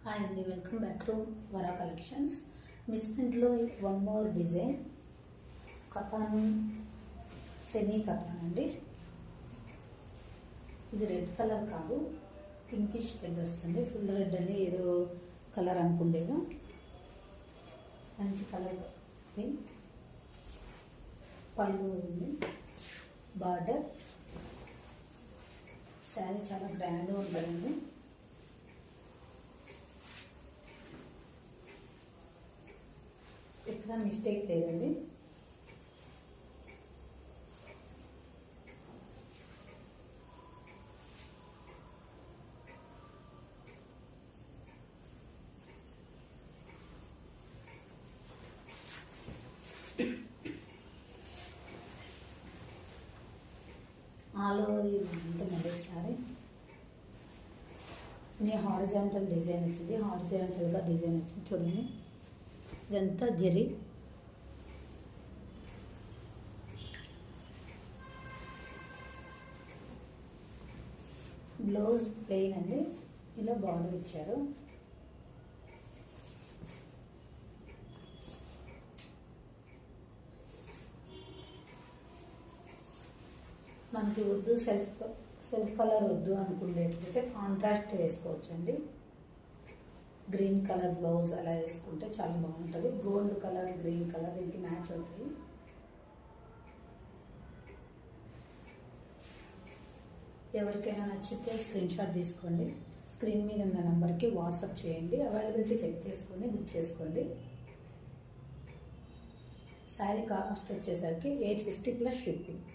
Hi అండి, welcome back to Vara collections. మిస్ ప్రింట్లో వన్ మోర్ డిజైన్ కథాన్, సెమీ కథాన్ అండి. ఇది రెడ్ కలర్ కాదు, పింకిష్ రెడ్ వస్తుంది. ఫుల్ రెడ్ అని ఏదో కలర్ అనుకుండేను. మంచి కలర్ ఇది. పళ్ళు ఉంది, బార్డర్. శారీ చాలా గ్రాండ్గా ఉంటుందండి. ఎక్కడ మిస్టేక్ లేదండి. ఆల్ ఓవర్ అంతా మళ్ళీ ఇది హారిజాంటల్ డిజైన్ వచ్చింది. హారిజాంటల్గా డిజైన్ వచ్చింది చూడండి. ఇదంతా జరీ. బ్లౌజ్ ప్లెయిన్ అండి, ఇలా బార్డర్ ఇచ్చారు. మనకి వద్దు సెల్ఫ్ కలర్ వద్దు అనుకునేటైతే కాంట్రాస్ట్ వేసుకోవచ్చండి. గ్రీన్ కలర్ బ్లౌజ్ అలా వేసుకుంటే చాలా బాగుంటుంది. గోల్డ్ కలర్, గ్రీన్ కలర్ దీనికి మ్యాచ్ అవుతాయి. ఎవరికైనా నచ్చితే స్క్రీన్ షాట్ తీసుకోండి. స్క్రీన్ మీద ఉన్న నెంబర్కి వాట్సాప్ చేయండి. అవైలబిలిటీ చెక్ చేసుకొని బుక్ చేసుకోండి. శారీ కాస్ట్ వచ్చేసరికి 850 ప్లస్ షిప్పింగ్.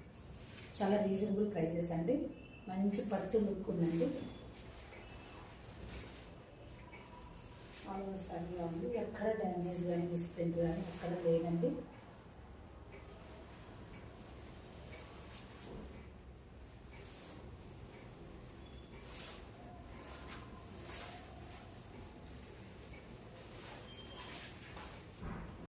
చాలా రీజనబుల్ ప్రైసెస్ అండి. మంచి పట్టు లుక్ ఉందండి. ఆల్ ఓవర్ శారీగా ఉంది. ఎక్కడ డ్యామేజ్ కానీ మిస్ప్రింట్ కానీ ఎక్కడ లేదండి.